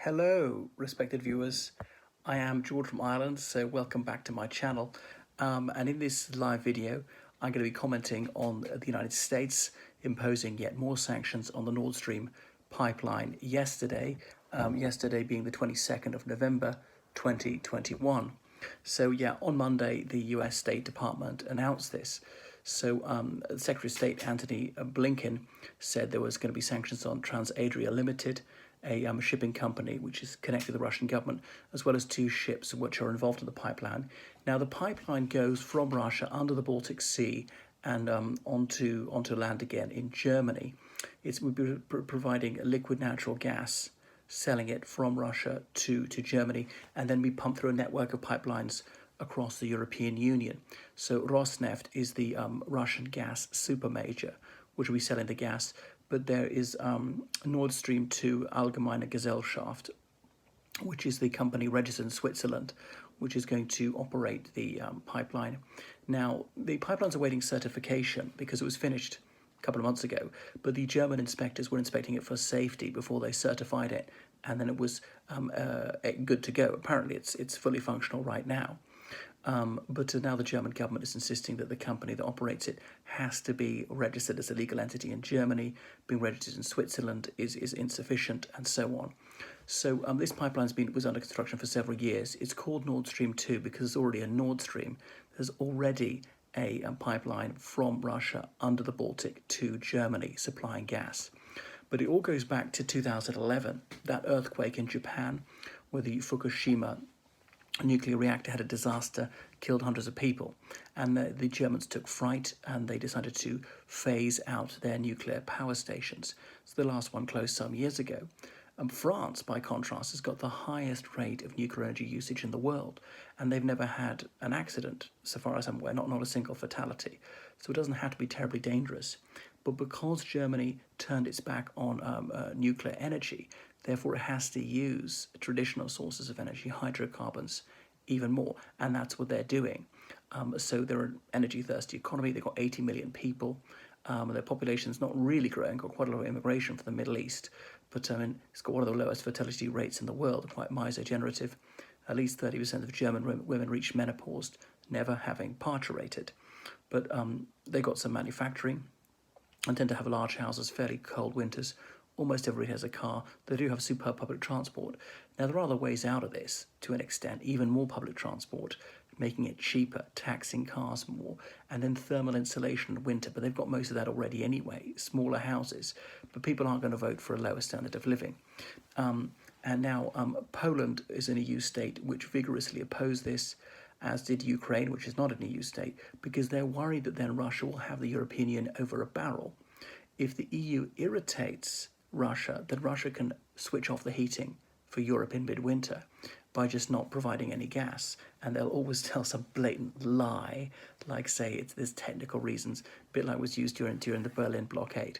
Hello, respected viewers. I am George from Ireland, so welcome back to my channel. And in this live video, I'm going to be commenting on the United States imposing yet more sanctions on the Nord Stream pipeline yesterday, yesterday being the 22nd of November 2021. So yeah, on Monday, the US State Department announced this. So Secretary of State Antony Blinken said there was going to be sanctions on TransAdria Limited, a shipping company which is connected to the Russian government, as well as two ships which are involved in the pipeline. Now, the pipeline goes from Russia under the Baltic Sea and onto land again in Germany. It would be providing liquid natural gas, selling it from Russia to Germany, and then be pumped through a network of pipelines across the European Union. So Rosneft is the Russian gas super major, which will be selling the gas. But there is Nord Stream 2 Allgemeine Gesellschaft, which is the company registered in Switzerland, which is going to operate the pipeline. Now, the pipeline's awaiting certification because it was finished a couple of months ago, but the German inspectors were inspecting it for safety before they certified it, and then it was good to go. Apparently, it's fully functional right now. But now the German government is insisting that the company that operates it has to be registered as a legal entity in Germany. Being registered in Switzerland is insufficient, and so on. So this pipeline was under construction for several years. It's called Nord Stream 2 because there's already a Nord Stream. There's already a pipeline from Russia under the Baltic to Germany supplying gas. But it all goes back to 2011, that earthquake in Japan, where the Fukushima nuclear reactor had a disaster, killed hundreds of people, and the Germans took fright and they decided to phase out their nuclear power stations. So the last one closed some years ago. France, by contrast, has got the highest rate of nuclear energy usage in the world, and they've never had an accident, so far as I'm aware, not a single fatality. So it doesn't have to be terribly dangerous. But because Germany turned its back on nuclear energy, therefore it has to use traditional sources of energy, hydrocarbons, even more, and that's what they're doing. So they're an energy-thirsty economy. They've got 80 million people. Their population's not really growing, got quite a lot of immigration from the Middle East, but it's got one of the lowest fertility rates in the world, quite misogenerative. At least 30% of German women reach menopause, never having parturited. But they got some manufacturing and tend to have large houses, fairly cold winters. Almost everybody has a car. They do have superb public transport. Now, there are other ways out of this, to an extent, even more public transport, making it cheaper, taxing cars more, and then thermal insulation in winter, but they've got most of that already anyway, smaller houses, but people aren't going to vote for a lower standard of living. And now Poland is an EU state which vigorously opposed this, as did Ukraine, which is not an EU state, because they're worried that then Russia will have the European Union over a barrel. If the EU irritates Russia, then Russia can switch off the heating for Europe in midwinter by just not providing any gas. And they'll always tell some blatant lie, like say there's technical reasons, a bit like was used during the Berlin blockade.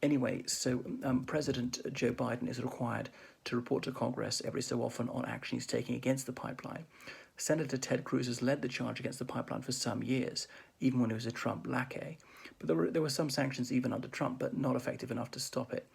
Anyway, so President Joe Biden is required to report to Congress every so often on action he's taking against the pipeline. Senator Ted Cruz has led the charge against the pipeline for some years, even when he was a Trump lackey. But there were some sanctions even under Trump, but not effective enough to stop it.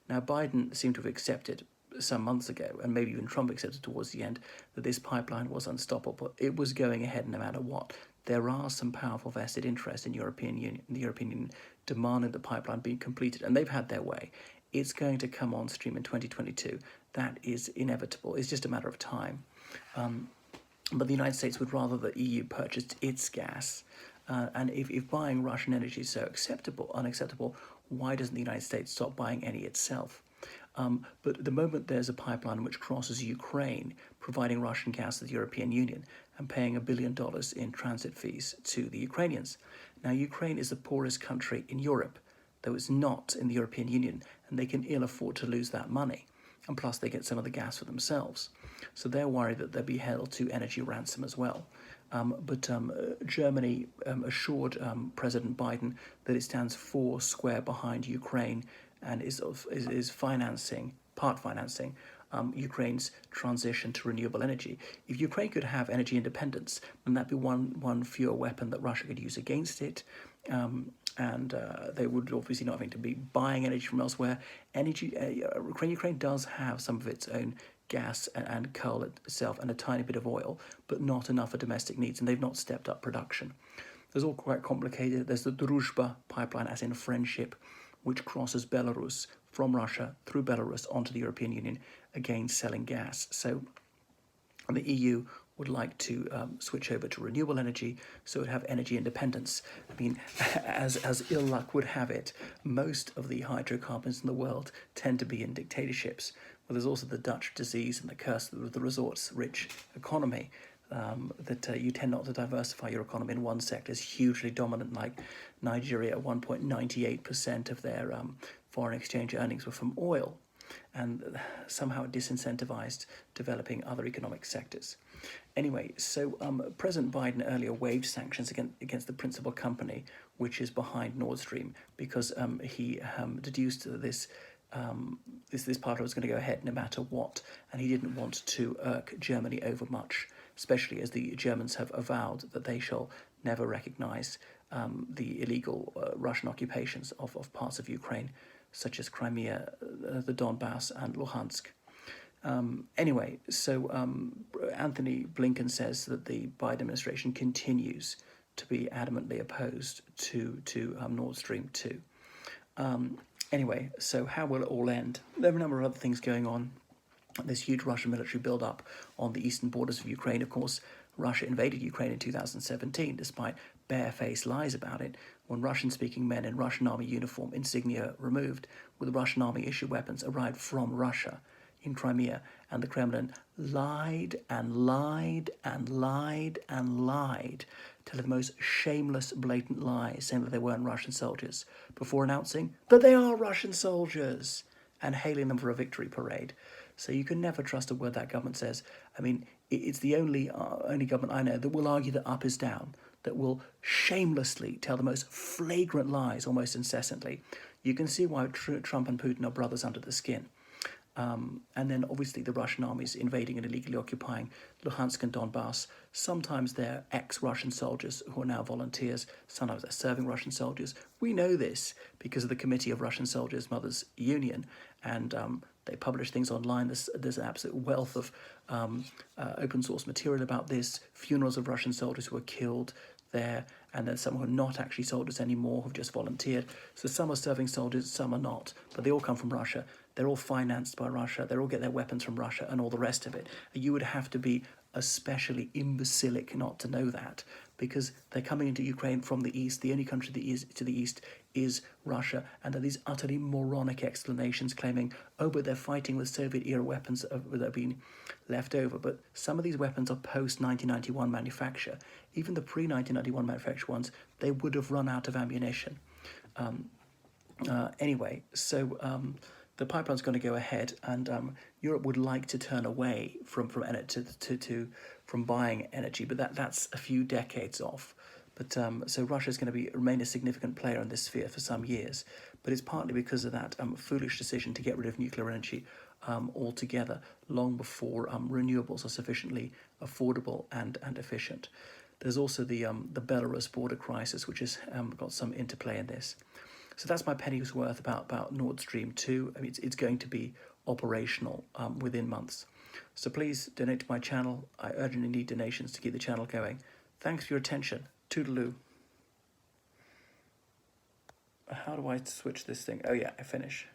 Now, Biden seemed to have accepted some months ago, and maybe even Trump accepted towards the end, that this pipeline was unstoppable. It was going ahead no matter what. There are some powerful vested interests in the European Union demanding the pipeline be completed, and they've had their way. It's going to come on stream in 2022. That is inevitable. It's just a matter of time. But the United States would rather the EU purchased its gas. And if buying Russian energy is so unacceptable, why doesn't the United States stop buying any itself? But at the moment there's a pipeline which crosses Ukraine, providing Russian gas to the European Union and paying $1 billion in transit fees to the Ukrainians. Now, Ukraine is the poorest country in Europe, though it's not in the European Union, and they can ill afford to lose that money. And plus they get some of the gas for themselves. So they're worried that they'll be held to energy ransom as well. But Germany assured President Biden that it stands four square behind Ukraine and is part financing Ukraine's transition to renewable energy. If Ukraine could have energy independence, then that'd be one fewer weapon that Russia could use against it. and they would obviously not having to be buying energy from elsewhere. Ukraine does have some of its own gas and coal itself and a tiny bit of oil, but not enough for domestic needs, and they've not stepped up production. There's all quite complicated. There's the Druzhba pipeline, as in friendship, which crosses Belarus from Russia through Belarus onto the European Union, again selling gas. So the EU would like to switch over to renewable energy, so it would have energy independence. I mean, as ill luck would have it, most of the hydrocarbons in the world tend to be in dictatorships. Well, there's also the Dutch disease and the curse of the resource-rich economy, that you tend not to diversify your economy in one sector. Is hugely dominant, like Nigeria, at 1.98% of their foreign exchange earnings were from oil, and somehow disincentivized developing other economic sectors. Anyway, so President Biden earlier waived sanctions against the principal company, which is behind Nord Stream, because he deduced that this pipeline was going to go ahead no matter what, and he didn't want to irk Germany over much, especially as the Germans have avowed that they shall never recognize the illegal Russian occupations of parts of Ukraine, such as Crimea, the Donbass, and Luhansk. Anyway, so Anthony Blinken says that the Biden administration continues to be adamantly opposed to Nord Stream 2. Anyway, so how will it all end? There are a number of other things going on. This huge Russian military build-up on the eastern borders of Ukraine. Of course, Russia invaded Ukraine in 2017, despite barefaced lies about it, when Russian-speaking men in Russian army uniform, insignia removed, with Russian army issued weapons, arrived from Russia in Crimea, and the Kremlin lied and lied and lied and lied, telling the most shameless, blatant lies, saying that they weren't Russian soldiers, before announcing that they are Russian soldiers and hailing them for a victory parade. So you can never trust a word that government says. I mean, it's the only government I know that will argue that up is down, that will shamelessly tell the most flagrant lies almost incessantly. You can see why Trump and Putin are brothers under the skin. And then obviously the Russian armies invading and illegally occupying Luhansk and Donbass. Sometimes they're ex-Russian soldiers who are now volunteers. Sometimes they're serving Russian soldiers. We know this because of the Committee of Russian Soldiers Mothers Union, and they publish things online. There's an absolute wealth of open source material about this. Funerals of Russian soldiers who were killed there, and then some who are not actually soldiers anymore, who've just volunteered. So some are serving soldiers, some are not, but they all come from Russia. They're all financed by Russia. They all get their weapons from Russia and all the rest of it. You would have to be especially imbecilic not to know that, because they're coming into Ukraine from the east. The only country that is to the east is Russia, and there are these utterly moronic explanations claiming, oh, but they're fighting with Soviet-era weapons that have been left over. But some of these weapons are post-1991 manufacture. Even the pre-1991 manufacture ones, they would have run out of ammunition. Anyway, so the pipeline's going to go ahead, and Europe would like to turn away from buying energy, but that's a few decades off. But so Russia is going to remain a significant player in this sphere for some years, but it's partly because of that foolish decision to get rid of nuclear energy altogether, long before renewables are sufficiently affordable and efficient. There's also the Belarus border crisis, which has got some interplay in this. So that's my penny's worth about Nord Stream 2. I mean, it's going to be operational within months. So please donate to my channel. I urgently need donations to keep the channel going. Thanks for your attention. Toodaloo. How do I switch this thing? Oh yeah, I finish.